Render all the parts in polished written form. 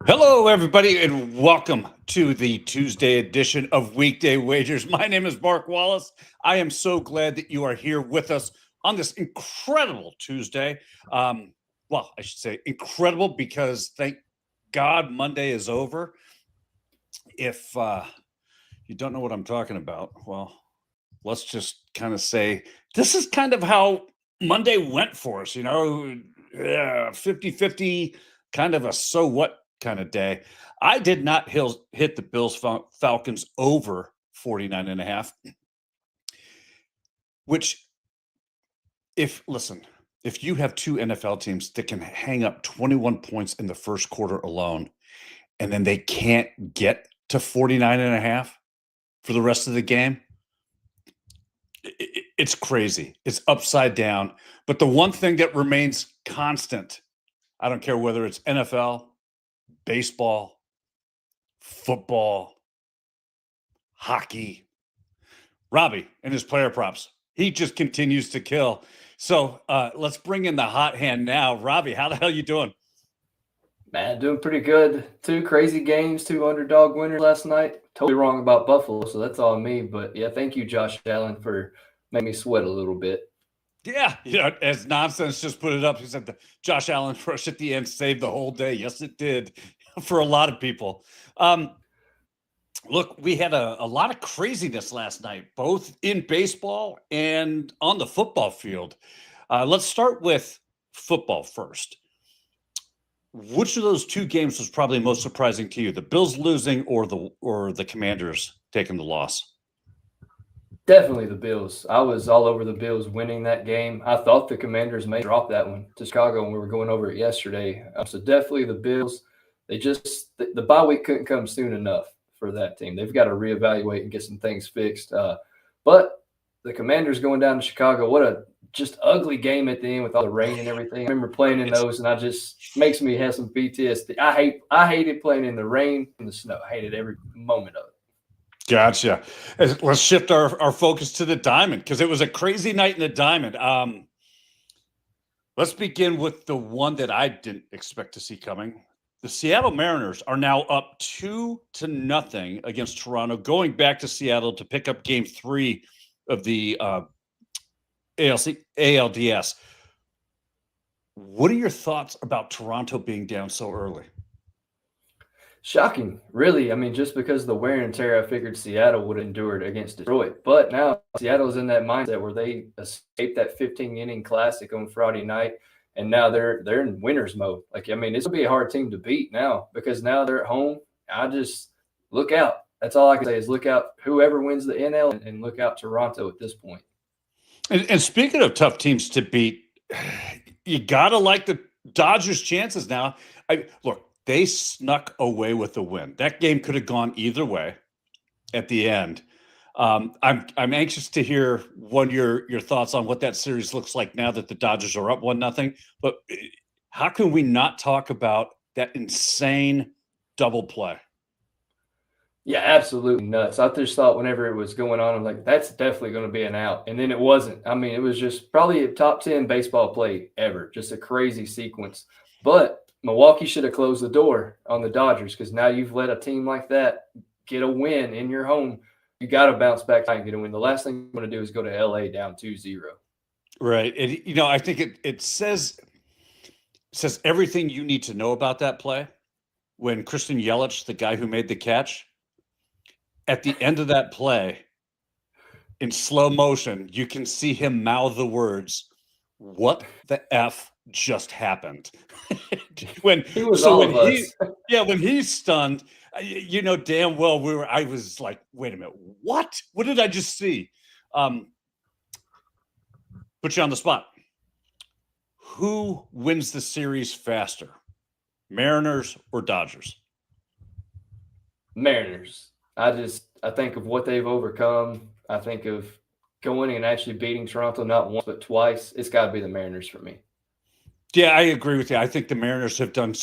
Hello, everybody, and welcome to the Tuesday edition of Weekday Wagers. My name is Mark Wallace. I am so glad that you are here with us on this incredible Tuesday. Well, I should say incredible because thank God Monday is over. If you don't know what I'm talking about, well, let's just kind of say this is kind of how Monday went for us, 50-50, kind of a so what kind of day. I did not hit the Bills Falcons over 49.5, which if you have two NFL teams that can hang up 21 points in the first quarter alone, and then they can't get to 49.5 for the rest of the game, it's crazy. It's upside down. But the one thing that remains constant, I don't care whether it's NFL, baseball, football, hockey, Robbie and his player props. He just continues to kill. So let's bring in the hot hand now. Robbie, how the hell you doing? Man, doing pretty good. Two crazy games, two underdog winners last night. Totally wrong about Buffalo, so that's all me. But yeah, thank you, Josh Allen, for making me sweat a little bit. Yeah, as Nonsense just put it up, he said the Josh Allen rush at the end saved the whole day. Yes, it did for a lot of people. Look, we had a lot of craziness last night, both in baseball and on the football field. Let's start with football first. Which of those two games was probably most surprising to you? The Bills losing or the Commanders taking the loss? Definitely the Bills. I was all over the Bills winning that game. I thought the Commanders may drop that one to Chicago when we were going over it yesterday. So definitely the Bills. They just the bye week couldn't come soon enough for that team. They've got to reevaluate and get some things fixed. But the Commanders going down to Chicago, what a just ugly game at the end with all the rain and everything. I remember playing in those, and I just makes me have some PTSD. I hated playing in the rain and the snow. I hated every moment of it. Gotcha. Let's shift our focus to the Diamond because it was a crazy night in the Diamond. Let's begin with the one that I didn't expect to see coming. The Seattle Mariners are now up 2-0 against Toronto, going back to Seattle to pick up Game 3 of the ALDS. What are your thoughts about Toronto being down so early? Shocking, really. I mean, just because of the wear and tear, I figured Seattle would endure it against Detroit. But now Seattle's in that mindset where they escaped that 15-inning classic on Friday night, and now they're in winner's mode. Like, I mean, it's going to be a hard team to beat now because now they're at home. I just look out. That's all I can say is look out whoever wins the NL and look out Toronto at this point. And speaking of tough teams to beat, you got to like the Dodgers' chances now. Look, they snuck away with the win. That game could have gone either way at the end. I'm anxious to hear your thoughts on what that series looks like now that the Dodgers are up 1-0. But how can we not talk about that insane double play? Yeah, absolutely nuts. I just thought whenever it was going on, I'm like, that's definitely going to be an out. And then it wasn't. I mean, it was just probably a top 10 baseball play ever. Just a crazy sequence. But Milwaukee should have closed the door on the Dodgers because now you've let a team like that get a win in your home. You got to bounce back and get a win. The last thing you want to do is go to LA down 2-0. Right. And, I think it says everything you need to know about that play when Christian Yelich, the guy who made the catch, at the end of that play, in slow motion, you can see him mouth the words, "What the F just happened?" when he's stunned, damn well I was like, wait a minute, what did I just see? Put you on the spot. Who wins the series faster, Mariners or Dodgers? Mariners. I think of what they've overcome. I think of going and actually beating Toronto not once but twice. It's got to be the Mariners for me. Yeah, I agree with you. I think the Mariners have done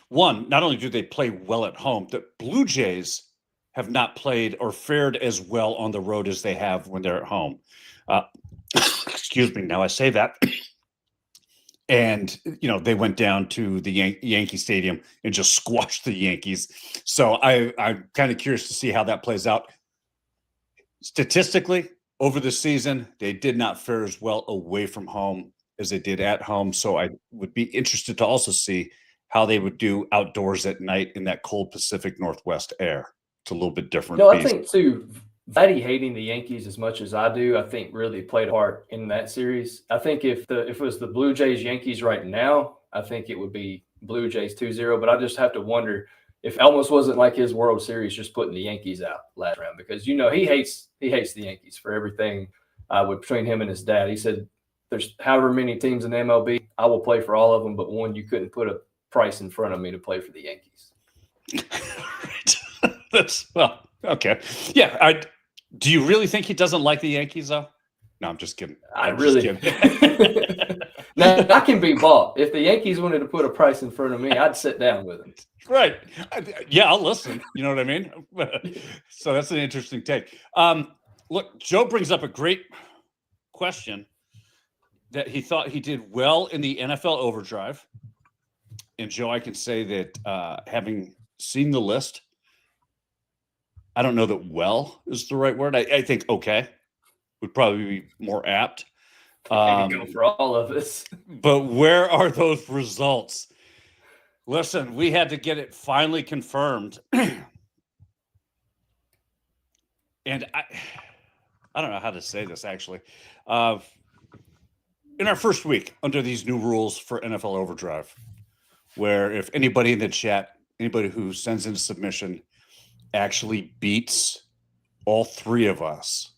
one. Not only do they play well at home, the Blue Jays have not played or fared as well on the road as they have when they're at home. Excuse me. Now I say that. And, they went down to the Yankee Stadium and just squashed the Yankees. So I'm kind of curious to see how that plays out. Statistically, over the season, they did not fare as well away from home as they did at home. So I would be interested to also see how they would do outdoors at night in that cold Pacific Northwest air. It's a little bit different. I think, too, Vladdy hating the Yankees as much as I do, I think really played a part in that series. I think if it was the Blue Jays Yankees right now, I think it would be Blue Jays 2-0. But I just have to wonder if it almost wasn't like his World Series just putting the Yankees out last round, because he hates the Yankees for everything. Between him and his dad, he said, "There's however many teams in the MLB, I will play for all of them, but one you couldn't put a price in front of me to play for the Yankees." Right. That's okay. Yeah. Do you really think he doesn't like the Yankees, though? No, I'm just kidding. Just kidding. Now, I can be bought. If the Yankees wanted to put a price in front of me, I'd sit down with them. Right. Yeah, I'll listen. You know what I mean? So that's an interesting take. Look, Joe brings up a great question that he thought he did well in the NFL Overdrive. And, Joe, I can say that having seen the list, I don't know that well is the right word. I think okay would probably be more apt. Go for all of us. But where are those results? Listen, we had to get it finally confirmed. And I don't know how to say this, actually. In our first week under these new rules for NFL Overdrive, where if anybody in the chat, anybody who sends in a submission actually beats all three of us,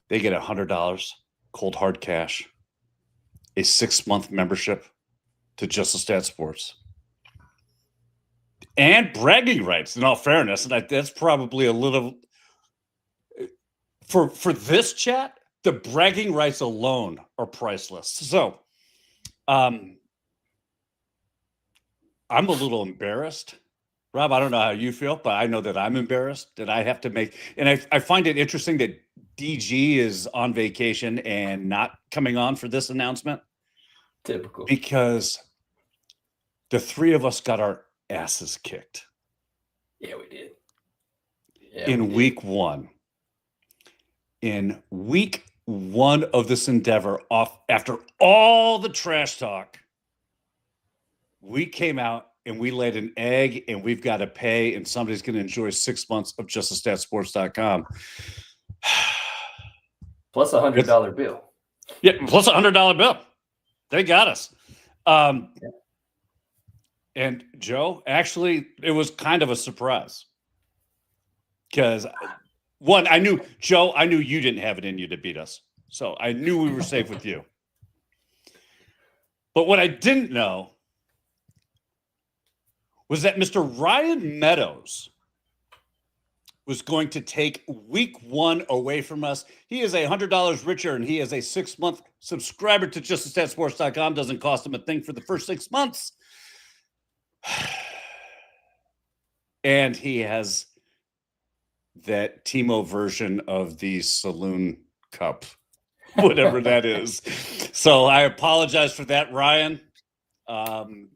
they get $100 cold hard cash, a 6-month membership to Just a Stat Sports, and bragging rights. In all fairness, and that's probably a little for this chat. The bragging rights alone are priceless. So, I'm a little embarrassed. Rob, I don't know how you feel, but I know that I'm embarrassed that I have to make, and I find it interesting that DG is on vacation and not coming on for this announcement. Typical. Because the three of us got our asses kicked. Yeah, we did. In week one. In week one of this endeavor, after all the trash talk, we came out and we laid an egg, and we've got to pay, and somebody's going to enjoy 6 months of justastatsports.com. Plus $100 bill. Yeah, plus $100 bill. They got us. And Joe, actually, it was kind of a surprise. Because, one, I knew you didn't have it in you to beat us. So I knew we were safe with you. But what I didn't know was that Mr. Ryan Meadows was going to take week one away from us. He is $100 richer, and he is a 6-month subscriber to justastatsports.com. Doesn't cost him a thing for the first 6 months. And he has that Timo version of the Saloon Cup, whatever that is. So I apologize for that, Ryan.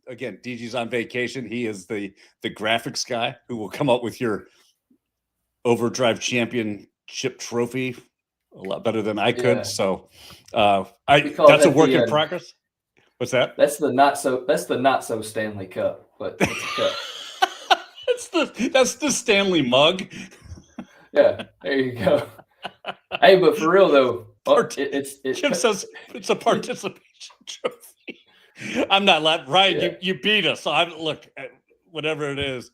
Again, DG's on vacation. He is the graphics guy who will come up with your Overdrive Championship trophy a lot better than I could. Yeah. So that's a work in progress. What's that? That's the not so Stanley Cup, but it's a cup. that's the Stanley mug. Yeah, there you go. Hey, but for real though, Jim says it's a participation trophy. I'm not laughing. Ryan, yeah. you beat us. So look, whatever it is.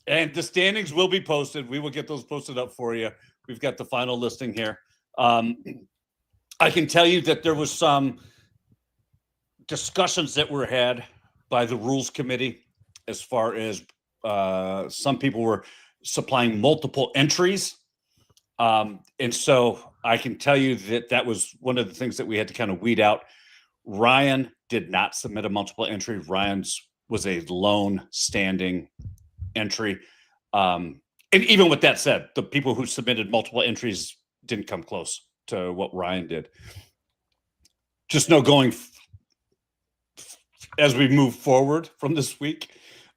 And the standings will be posted. We will get those posted up for you. We've got the final listing here. I can tell you that there was some discussions that were had by the rules committee as far as Some people were supplying multiple entries. And so I can tell you that was one of the things that we had to kind of weed out. Ryan did not submit a multiple entry. Ryan's was a lone standing entry. And even with that said, the people who submitted multiple entries didn't come close to what Ryan did. Just know going as we move forward from this week,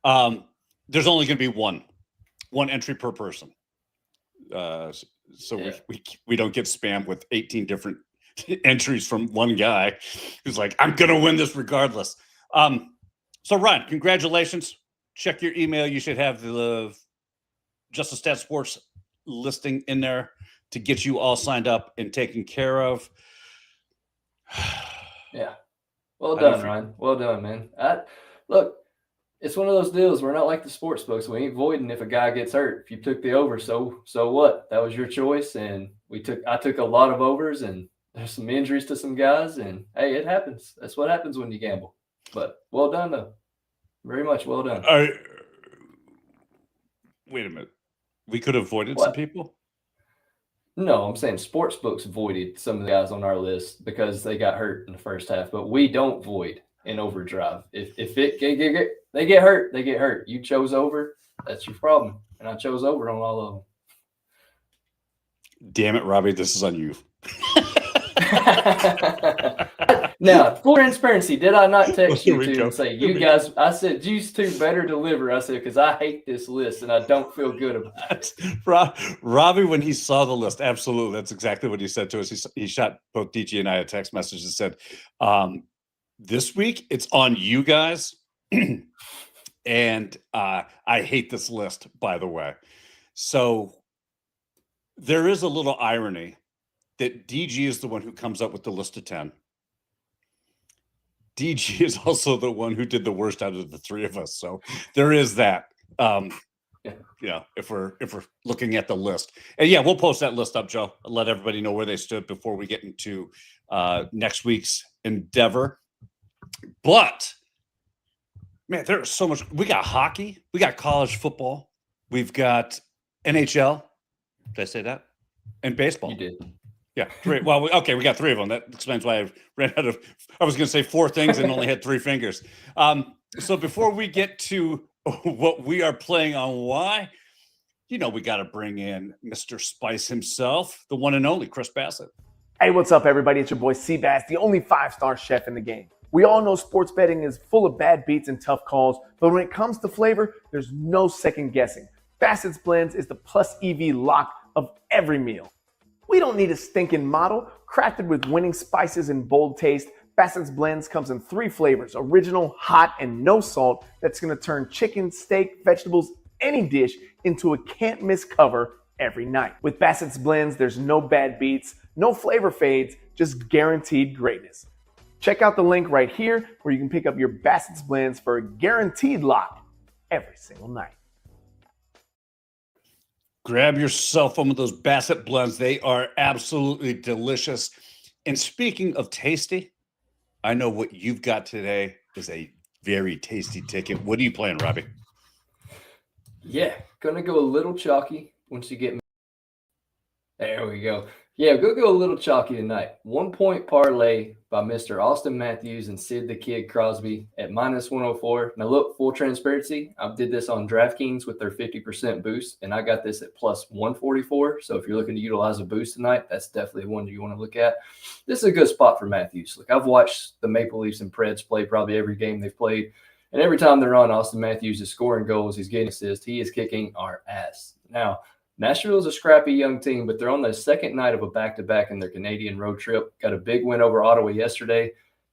there's only going to be one entry per person. So we don't get spammed with 18 different entries from one guy who's like, I'm going to win this regardless. So Ryan, congratulations. Check your email. You should have the Just a Stat Sports listing in there to get you all signed up and taken care of. Yeah. Well done, Ryan. Well done, man. Look, it's one of those deals. We're not like the sports books. We ain't voiding if a guy gets hurt. If you took the over, so what? That was your choice. And I took a lot of overs, and there's some injuries to some guys. And hey, it happens. That's what happens when you gamble. But well done, though. Very much well done. Wait a minute. We could have voided some people? No, I'm saying sports books voided some of the guys on our list because they got hurt in the first half. But we don't void in overdrive. If they get hurt, they get hurt. You chose over. That's your problem. And I chose over on all of them. Damn it, Robbie. This is on you. Now, full transparency, did I not text you two and say, you guys, I said, you two better deliver. I said, because I hate this list and I don't feel good about it. Robbie, when he saw the list, absolutely. That's exactly what he said to us. He shot both DG and I a text message and said, this week it's on you guys. And I hate this list, by the way. So there is a little irony that DG is the one who comes up with the list of 10. DG is also the one who did the worst out of the three of us. So there is that. If we're looking at the list. And yeah, we'll post that list up, Joe. Let everybody know where they stood before we get into next week's endeavor. But man, there's so much. We got hockey, we got college football, we've got NHL. Did I say that? And baseball. You did. Yeah, three. Well, okay, we got three of them. That explains why I ran out of. I was going to say four things and only had three fingers. So before we get to what we are playing on why, we got to bring in Mr. Spice himself, the one and only Chris Bassett. Hey, what's up, everybody? It's your boy Seabass, the only 5-star chef in the game. We all know sports betting is full of bad beats and tough calls, but when it comes to flavor, there's no second guessing. Bassett's Blends is the plus EV lock of every meal. We don't need a stinking model. Crafted with winning spices and bold taste, Bassett's Blends comes in 3 flavors, original, hot, and no salt, that's gonna turn chicken, steak, vegetables, any dish into a can't miss cover every night. With Bassett's Blends, there's no bad beats, no flavor fades, just guaranteed greatness. Check out the link right here where you can pick up your Bassett's Blends for a guaranteed lock every single night. Grab yourself one of those Bassett Blends. They are absolutely delicious. And speaking of tasty, I know what you've got today is a very tasty ticket. What are you playing, Robbie? Yeah, gonna go a little chalky once you get me. There we go. Yeah, go a little chalky tonight. 1 point parlay by Mr. Austin Matthews and Sid the Kid Crosby at -104. Now look, full transparency, I did this on DraftKings with their 50% boost, and I got this at +144. So if you're looking to utilize a boost tonight, that's definitely one you want to look at. This is a good spot for Matthews. Look, I've watched the Maple Leafs and Preds play probably every game they've played, and every time they're on, Austin Matthews is scoring goals, he's getting assists, he is kicking our ass. Now, Nashville is a scrappy young team, but they're on the second night of a back-to-back in their Canadian road trip. Got a big win over Ottawa yesterday.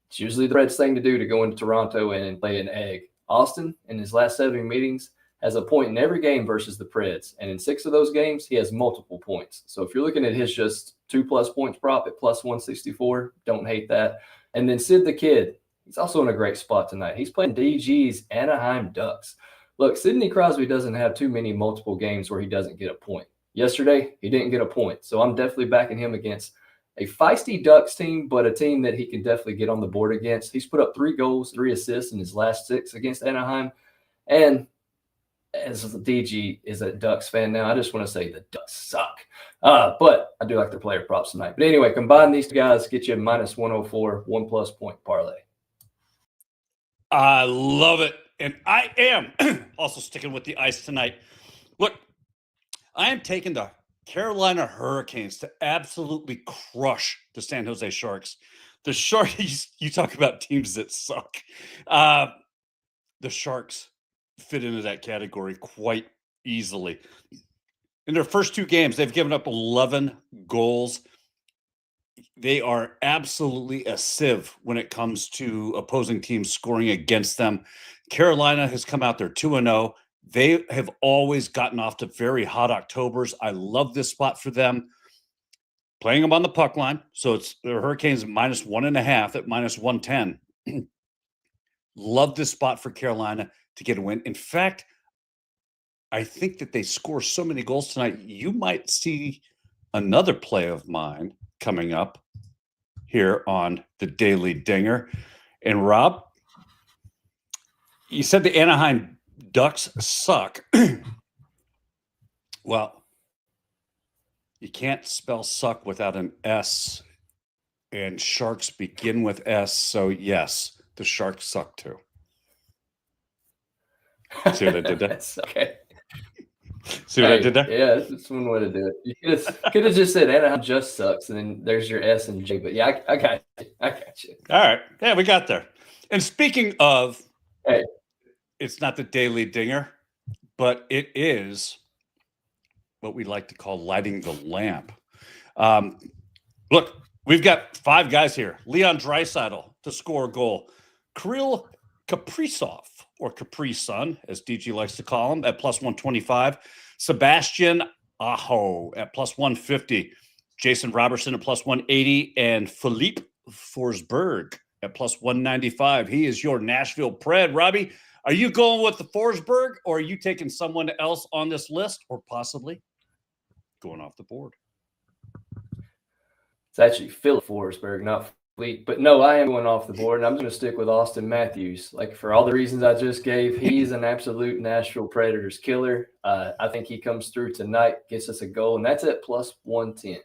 It's usually the Reds' thing to do to go into Toronto and play an egg. Austin, in his last 7 meetings, has a point in every game versus the Preds. And in 6 of those games, he has multiple points. So if you're looking at his just 2+ points prop at +164, don't hate that. And then Sid the Kid, he's also in a great spot tonight. He's playing DG's Anaheim Ducks. Look, Sidney Crosby doesn't have too many multiple games where he doesn't get a point. Yesterday, he didn't get a point. So I'm definitely backing him against a feisty Ducks team, but a team that he can definitely get on the board against. He's put up 3 goals, 3 assists in his last 6 against Anaheim. And as DG is a Ducks fan now, I just want to say the Ducks suck. But I do like their player props tonight. But anyway, combine these two guys, get you a -104, 1+ point parlay. I love it. And I am also sticking with the ice tonight. Look, I am taking the Carolina Hurricanes to absolutely crush the San Jose Sharks. The Sharks, you talk about teams that suck. The Sharks fit into that category quite easily. In their first 2 games, they've given up 11 goals. They are absolutely a sieve when it comes to opposing teams scoring against them. Carolina has come out there 2-0. They have always gotten off to very hot Octobers. I love this spot for them. Playing them on the puck line. So it's the Hurricanes -1.5 at -110. Love this spot for Carolina to get a win. In fact, I think that they score so many goals tonight, you might see another play of mine coming up here on the Daily Dinger. And Rob, you said the Anaheim Ducks suck. Well, you can't spell suck without an S, and Sharks begin with S. So yes, the Sharks suck too. See what I did there? That's okay. See what I did there? Yeah, that's one way to do it. You could have just said Anaheim just sucks, and then there's your S and J. But yeah, I got you. I got you. All right. Yeah, we got there. And speaking of, Hey. It's not the Daily Dinger, but it is what we like to call lighting the lamp. Look, we've got 5 guys here. Leon Draisaitl to score a goal. Kirill Kaprizov, or Capri Sun, as DG likes to call him, at +125. Sebastian Aho at +150. Jason Robertson at +180. And Philippe Forsberg at +195. He is your Nashville Pred. Robbie, are you going with the Forsberg, or are you taking someone else on this list, or possibly going off the board? It's actually Philip Forsberg, not Fleet. But no, I am going off the board, and I'm going to stick with Austin Matthews. Like, for all the reasons I just gave, he's an absolute Nashville Predators killer. I think he comes through tonight, gets us a goal, and that's at +110.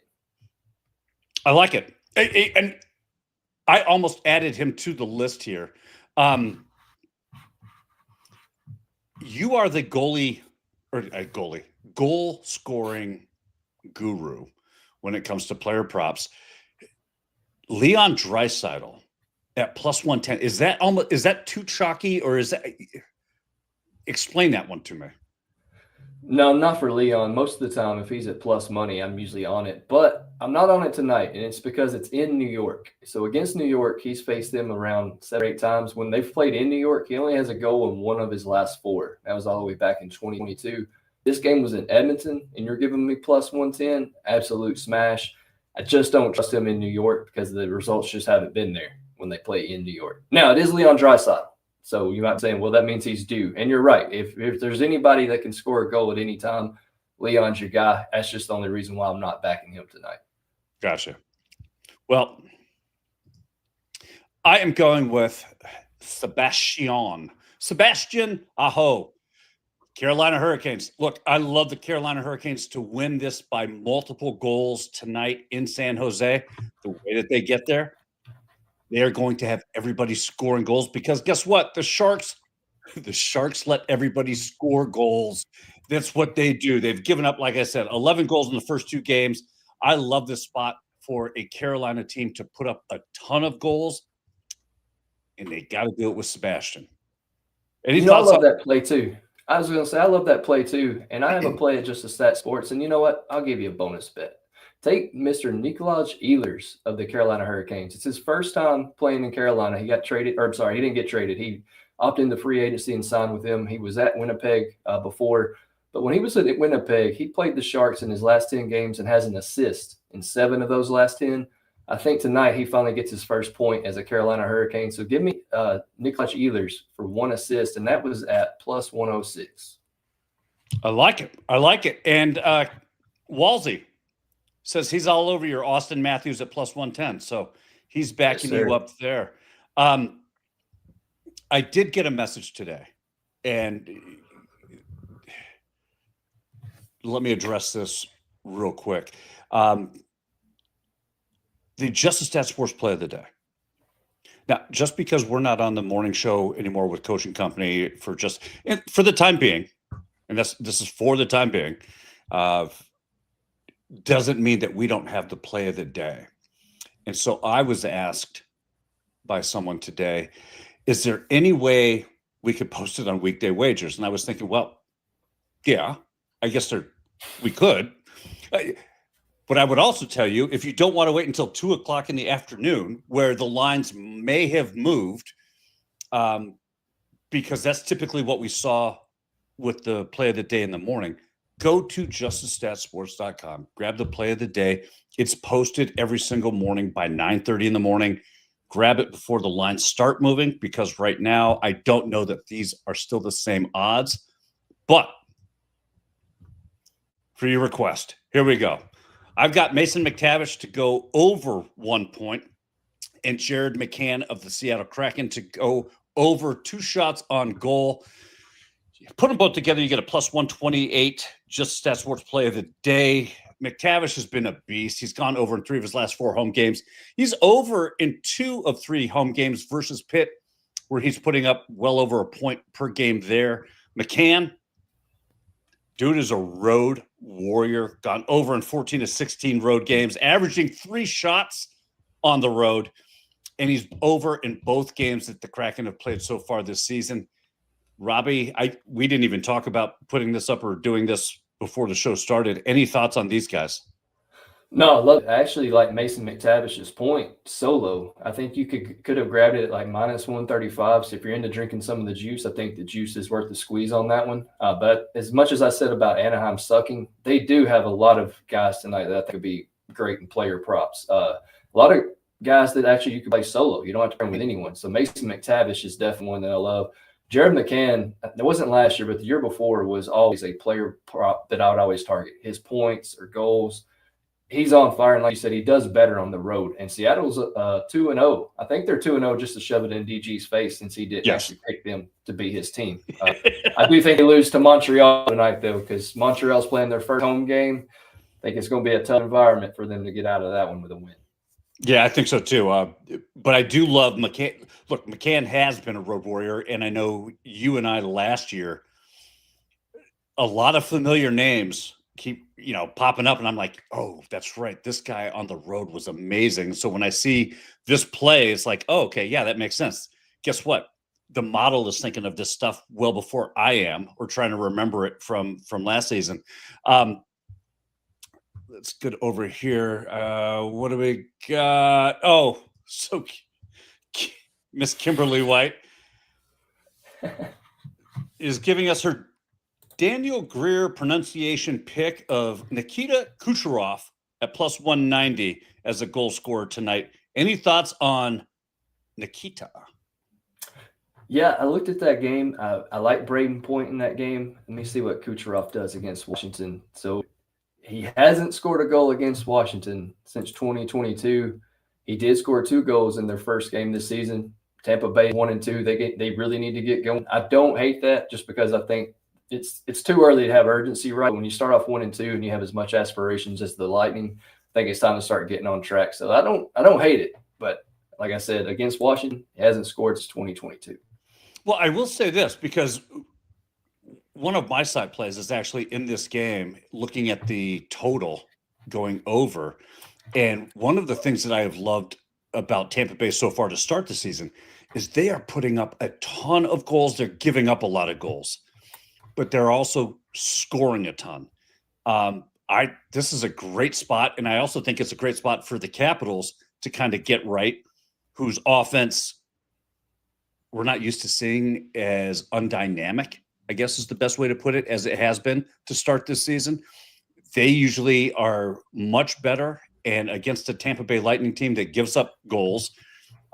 I like it. And I almost added him to the list here. You are the goal scoring guru when it comes to player props. Leon Draisaitl at +110. Is that too chalky, or is that? Explain that one to me. No, not for Leon. Most of the time, if he's at plus money, I'm usually on it. But I'm not on it tonight, and it's because it's in New York. So against New York, he's faced them around 7 or 8 times. When they've played in New York, he only has a goal in 1 of his last 4. That was all the way back in 2022. This game was in Edmonton, and you're giving me +110. Absolute smash. I just don't trust him in New York because the results just haven't been there when they play in New York. Now, it is Leon Draisaitl. So you might be saying, well, that means he's due. And you're right. If there's anybody that can score a goal at any time, Leon's your guy. That's just the only reason why I'm not backing him tonight. Gotcha. Well, I am going with Sebastian Aho, Carolina Hurricanes. Look, I love the Carolina Hurricanes to win this by multiple goals tonight in San Jose. The way that they get there, they are going to have everybody scoring goals, because guess what? The Sharks let everybody score goals. That's what they do. They've given up, like I said, 11 goals in the first 2 games. I love this spot for a Carolina team to put up a ton of goals, and they got to do it with Sebastian. I love that play too. I was going to say, I love that play too. And I have a play at Just a Stat Sports. And you know what? I'll give you a bonus bet. Take Mr. Nikolaj Ehlers of the Carolina Hurricanes. It's his first time playing in Carolina. He got traded, or I'm sorry, he didn't get traded. He opted into free agency and signed with them. He was at Winnipeg before. But when he was at Winnipeg, he played the Sharks in his last 10 games and has an assist in 7 of those last 10. I think tonight he finally gets his first point as a Carolina Hurricane. So give me Nikolaj Ehlers for 1 assist, and that was at +106. I like it. And Walsey says he's all over your Austin Matthews at +110. So he's backing you up there. I did get a message today, and let me address this real quick. The Just a Stat Sports Play of the Day. Now, just because we're not on the morning show anymore with Coaching Company for the time being, and this is for the time being, doesn't mean that we don't have the play of the day. And so I was asked by someone today, is there any way we could post it on Weekday Wagers? And I was thinking, well, yeah, I guess we could. But I would also tell you, if you don't want to wait until 2:00 in the afternoon, where the lines may have moved, because that's typically what we saw with the play of the day in the morning, go to justastatsports.com, grab the play of the day. It's posted every single morning by 9:30 in the morning. Grab it before the lines start moving, because right now I don't know that these are still the same odds. But for your request, here we go. I've got Mason McTavish to go over 1 point and Jared McCann of the Seattle Kraken to go over 2 shots on goal. You put them both together, you get a plus 128, just Stat Sports Play of the Day. McTavish has been a beast. He's gone over in 3 of his last 4 home games. He's over in 2 of 3 home games versus Pitt, where he's putting up well over a point per game there. McCann, dude is a road warrior, gone over in 14 of 16 road games, averaging 3 shots on the road, and he's over in both games that the Kraken have played so far this season. Robbie, we didn't even talk about putting this up or doing this before the show started. Any thoughts on these guys? No, I love it. I actually like Mason McTavish's point solo. I think you could have grabbed it at like minus 135. So if you're into drinking some of the juice, I think the juice is worth the squeeze on that one. But as much as I said about Anaheim sucking, they do have a lot of guys tonight that could be great in player props. A lot of guys that actually you can play solo. You don't have to play with anyone. So Mason McTavish is definitely one that I love. Jared McCann, it wasn't last year, but the year before was always a player prop that I would always target. His points or goals. He's on fire, and like you said, he does better on the road. And Seattle's 2-0. I think they're 2-0 just to shove it in DG's face, since he didn't actually pick them to be his team. I do think they lose to Montreal tonight, though, because Montreal's playing their first home game. I think it's going to be a tough environment for them to get out of that one with a win. Yeah, I think so too. But I do love McCann. Look, McCann has been a road warrior, and I know you and I last year, a lot of familiar names keep popping up, and I'm like, oh, that's right, this guy on the road was amazing. So when I see this play, it's like, oh, okay, yeah, that makes sense. Guess what? The model is thinking of this stuff well before I am, or trying to remember it from last season. Let's get over here. What do we got? Oh, so Miss Kimberly White is giving us her Daniel Greer pronunciation pick of Nikita Kucherov at plus 190 as a goal scorer tonight. Any thoughts on Nikita? Yeah, I looked at that game. I like Braden Point in that game. Let me see what Kucherov does against Washington. So he hasn't scored a goal against Washington since 2022. He did score 2 goals in their first game this season. Tampa Bay 1-2. They really need to get going. I don't hate that, just because I think it's too early to have urgency, right? When you start off 1-2 and you have as much aspirations as the Lightning, I think it's time to start getting on track. So I don't hate it, but like I said, against Washington, he hasn't scored since 2022. Well, I will say this, because one of my side plays is actually in this game, looking at the total going over. And one of the things that I have loved about Tampa Bay so far to start the season is they are putting up a ton of goals. They're giving up a lot of goals, but they're also scoring a ton. This is a great spot, and I also think it's a great spot for the Capitals to kind of get right, whose offense we're not used to seeing as undynamic, I guess is the best way to put it, as it has been to start this season. They usually are much better, and against a Tampa Bay Lightning team that gives up goals,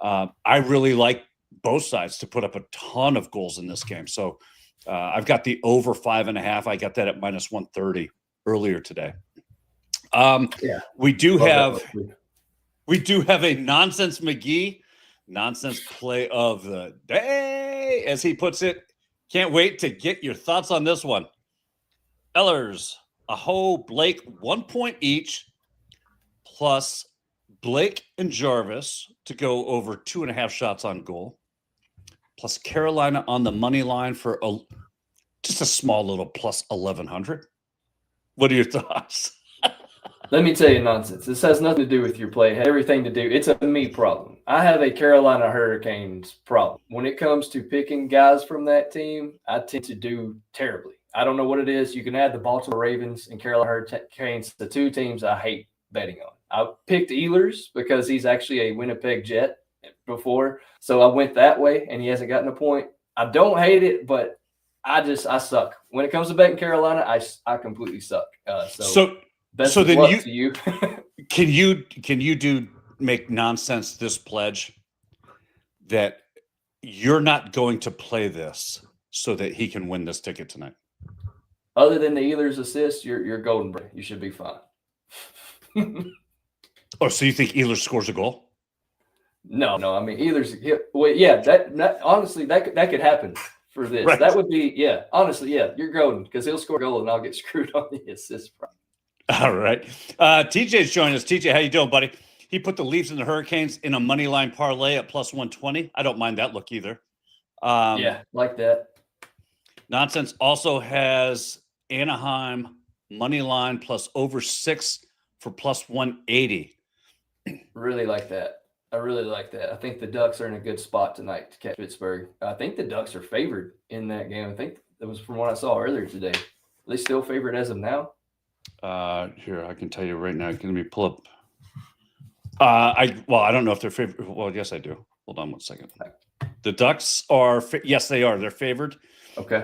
I really like both sides to put up a ton of goals in this game. So I've got the over 5.5. I got that at minus 130 earlier today. We do have a Nonsense McGee nonsense play of the day, as he puts it. Can't wait to get your thoughts on this one. Ellers Aho, Blake, 1 point each, plus Blake and Jarvis to go over 2.5 shots on goal, plus Carolina on the money line for just a small little plus 1,100. What are your thoughts? Let me tell you nonsense. This has nothing to do with your play. It has everything to do. It's a me problem. I have a Carolina Hurricanes problem. When it comes to picking guys from that team, I tend to do terribly. I don't know what it is. You can add the Baltimore Ravens and Carolina Hurricanes, the two teams I hate betting on. I picked Ehlers because he's actually a Winnipeg Jet before. So I went that way, and he hasn't gotten a point. I don't hate it, but I suck. When it comes to betting Carolina, I completely suck. So best of then luck to you. Can you make nonsense this pledge that you're not going to play this so that he can win this ticket tonight? Other than the Ehlers assist, you're golden, bro. You should be fine. Oh, so you think Ehlers scores a goal? No. I mean, Ehlers. Yeah. That honestly, that could happen for this. Right. That would be, yeah. Honestly, yeah. You're golden because he'll score a goal and I'll get screwed on the assist. All right. TJ's joining us. TJ, how you doing, buddy? He put the Leafs and the Hurricanes in a money line parlay at plus 120. I don't mind that look either. Yeah, like that. Nonsense also has Anaheim money line plus over 6 for plus 180. Really like that. I really like that. I think the Ducks are in a good spot tonight to catch Pittsburgh. I think the Ducks are favored in that game. I think that was from what I saw earlier today. Are they still favored as of now? Here, I can tell you right now. Can we pull up? I don't know if they're favored. Well, yes, I do. Hold on 1 second. The Ducks are, yes, they are. They're favored. Okay.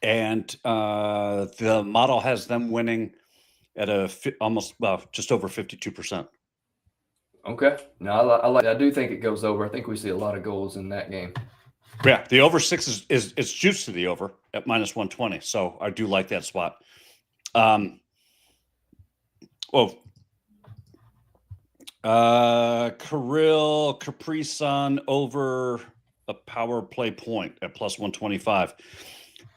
And the model has them winning at just over 52%. Okay. No, I do think it goes over. I think we see a lot of goals in that game. Yeah, the over 6 is it's juiced to the over at minus 120. So I do like that spot. Kirill Capri Sun over a power play point at plus 125.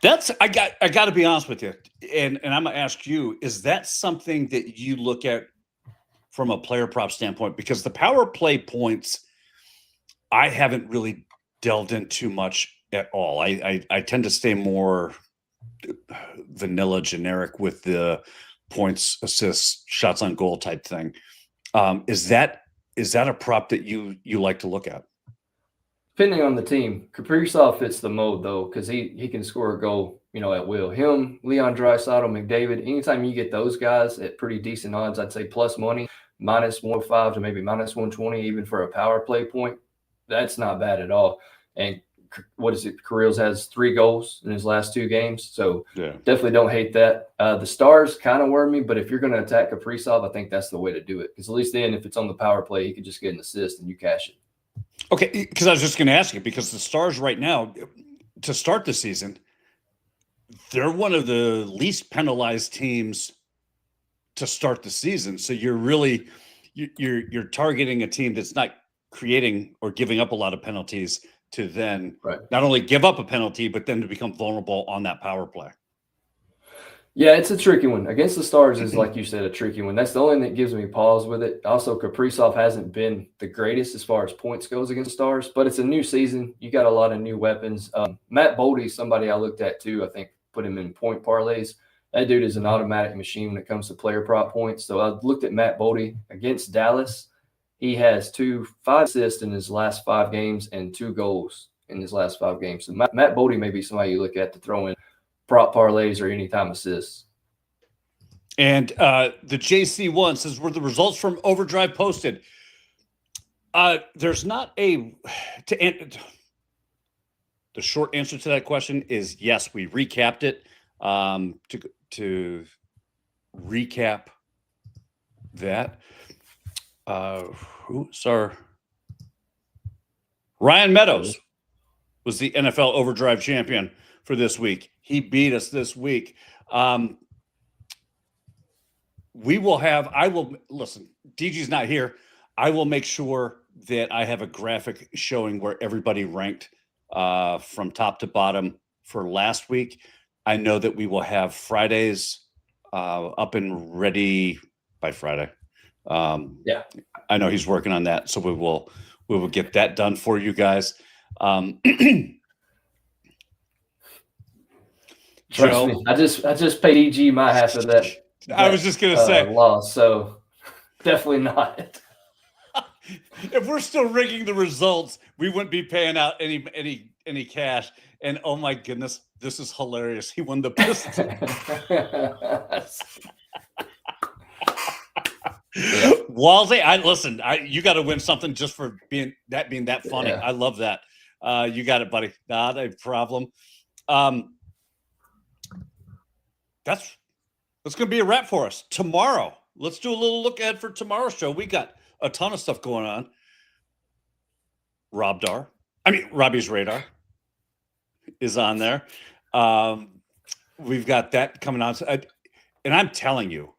That's I got to be honest with you, and I'm gonna ask you: is that something that you look at from a player prop standpoint? Because the power play points, I haven't really delved into much at all. I tend to stay more vanilla, generic with the points, assists, shots on goal type thing. Is that a prop that you like to look at? Depending on the team, Kaprizov fits the mold though, because he can score a goal, at will. Him, Leon Draisaitl, McDavid. Anytime you get those guys at pretty decent odds, I'd say plus money, minus 105 to maybe minus 120, even for a power play point. That's not bad at all. And what is it? Kirill's has 3 goals in his last 2 games, so yeah, definitely don't hate that. The Stars kind of worry me, but if you're going to attack Kaprizov, I think that's the way to do it. Because at least then, if it's on the power play, he could just get an assist and you cash it. Okay, because I was just going to ask you, because the Stars right now, to start the season, they're one of the least penalized teams to start the season. So you're really you're targeting a team that's not creating or giving up a lot of penalties to then not only give up a penalty, but then to become vulnerable on that power play. Yeah, it's a tricky one. Against the Stars is, like you said, a tricky one. That's the only thing that gives me pause with it. Also, Kaprizov hasn't been the greatest as far as points goes against the Stars, but it's a new season. You got a lot of new weapons. Matt Boldy, somebody I looked at too, I think put him in point parlays. That dude is an automatic machine when it comes to player prop points. So I looked at Matt Boldy against Dallas. He has 5 assists in his last 5 games and 2 goals in his last 5 games. So Matt Boldy may be somebody you look at to throw in prop parlays or anytime assists. And the JC1 says, were the results from Overdrive posted? There's not the short answer to that question is yes, we recapped it. To recap that, Ryan Meadows was the NFL Overdrive champion for this week. He beat us this week. I will listen, DG's not here. I will make sure that I have a graphic showing where everybody ranked from top to bottom for last week. I know that we will have Friday's up and ready by Friday. Yeah. I know he's working on that, so we will get that done for you guys. Trust me, I just paid EG my half of that. I was just gonna say loss, so definitely not. If we're still rigging the results, we wouldn't be paying out any cash. And oh my goodness, this is hilarious. He won the Pistons. Yeah. Walsey, you got to win something just for being that funny. Yeah. I love that. You got it, buddy. Not a problem. That's going to be a wrap for us tomorrow. Let's do a little look ahead for tomorrow's show. We got a ton of stuff going on. Robbie's radar is on there. We've got that coming on. And I'm telling you,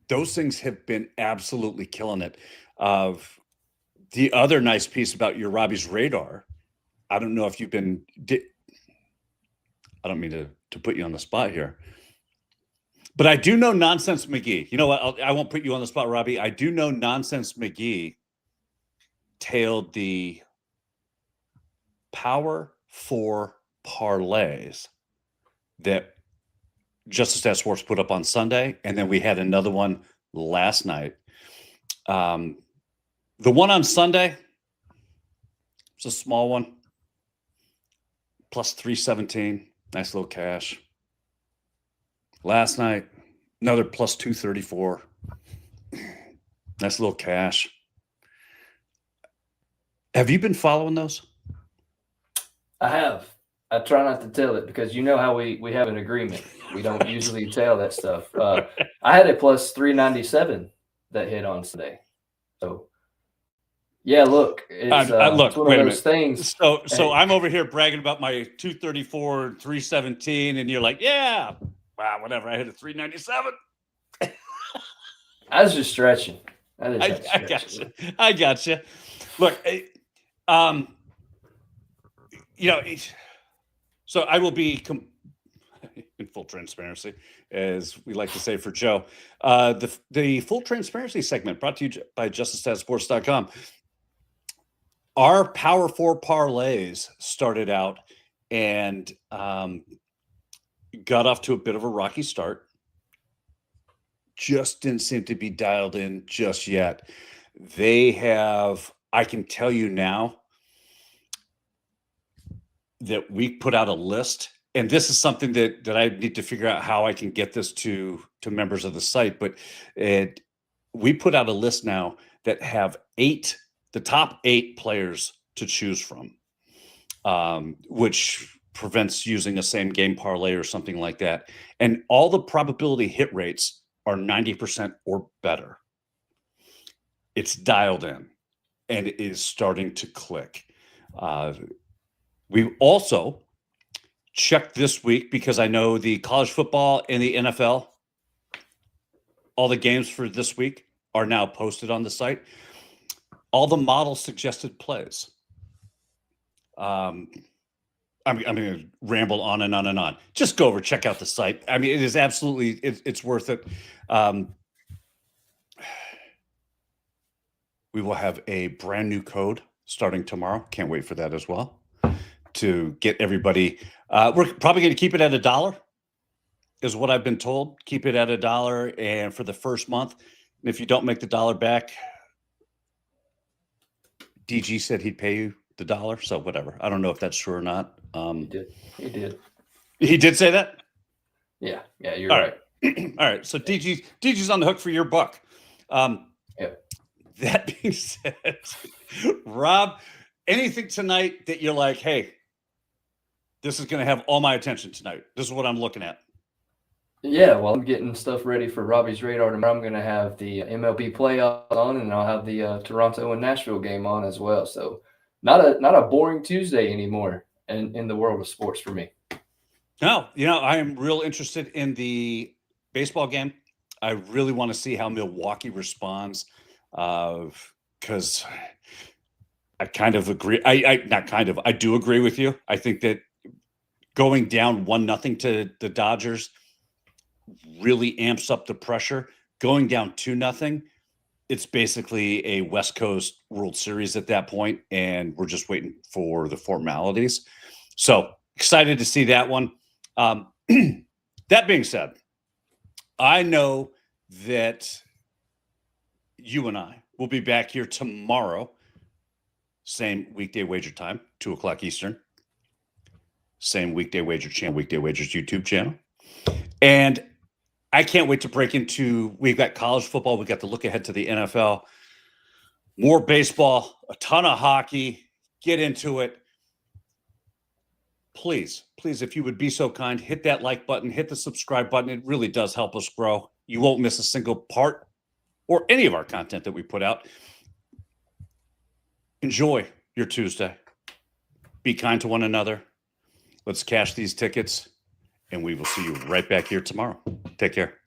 those things have been absolutely killing it. The other nice piece about your Robbie's radar, I don't know if you've been, I don't mean to put you on the spot here, but I do know Nonsense McGee. You know what? I won't put you on the spot, Robbie. I do know Nonsense McGee tailed the Power 4 parlays that Justice Stat Sports put up on Sunday, and then we had another one last night. The one on Sunday, it's a small one, plus 317, nice little cash. Last night, another plus 234, nice little cash. Have you been following those? I have. I try not to tell it because you know how we have an agreement. We don't usually tell that stuff. I had a plus 397 that hit on Sunday. So, yeah, look, it's, it's one of those things. So I'm over here bragging about my 234, 317, and you're like, yeah, wow, whatever. I hit a 397. I was just stretching. I got you. Look, so I will be in full transparency, as we like to say for Joe. The full transparency segment brought to you by JusticeStatSports.com. Our Power 4 parlays started out and got off to a bit of a rocky start. Just didn't seem to be dialed in just yet. They have, I can tell you now, that we put out a list, and this is something that I need to figure out how I can get this to members of the site, but we put out a list now that have the top 8 players to choose from, which prevents using a same game parlay or something like that. And all the probability hit rates are 90% or better. It's dialed in, and it is starting to click. We also checked this week because I know the college football and the NFL, all the games for this week are now posted on the site. All the model suggested plays. I'm going to ramble on and on and on. Just go over, check out the site. I mean, it is absolutely, it's worth it. We will have a brand new code starting tomorrow. Can't wait for that as well. To get everybody, we're probably going to keep it at $1, is what I've been told. Keep it at $1, and for the first month, and if you don't make the dollar back, DG said he'd pay you the $1. So whatever. I don't know if that's true or not. He did. He did say that. Yeah, you're right. All right. So DG's on the hook for your buck. Yeah. That being said, Rob, anything tonight that you're like, hey, this is going to have all my attention tonight. This is what I'm looking at. Yeah, well, I'm getting stuff ready for Robbie's radar tomorrow. I'm going to have the MLB playoffs on, and I'll have the Toronto and Nashville game on as well. So not a boring Tuesday anymore in the world of sports for me. No, I am real interested in the baseball game. I really want to see how Milwaukee responds because I kind of agree. I do agree with you. I think that going down 1-0 to the Dodgers, really amps up the pressure. Going down 2-0, it's basically a West Coast World Series at that point, and we're just waiting for the formalities. So excited to see that one. That being said, I know that you and I will be back here tomorrow, same weekday wager time, 2:00 Eastern, same weekday wager channel, Weekday Wagers YouTube channel. And I can't wait to break into, we've got college football, we've got to look ahead to the NFL, more baseball, a ton of hockey, get into it. Please, if you would be so kind, hit that like button, hit the subscribe button. It really does help us grow. You won't miss a single part or any of our content that we put out. Enjoy your Tuesday. Be kind to one another. Let's cash these tickets, and we will see you right back here tomorrow. Take care.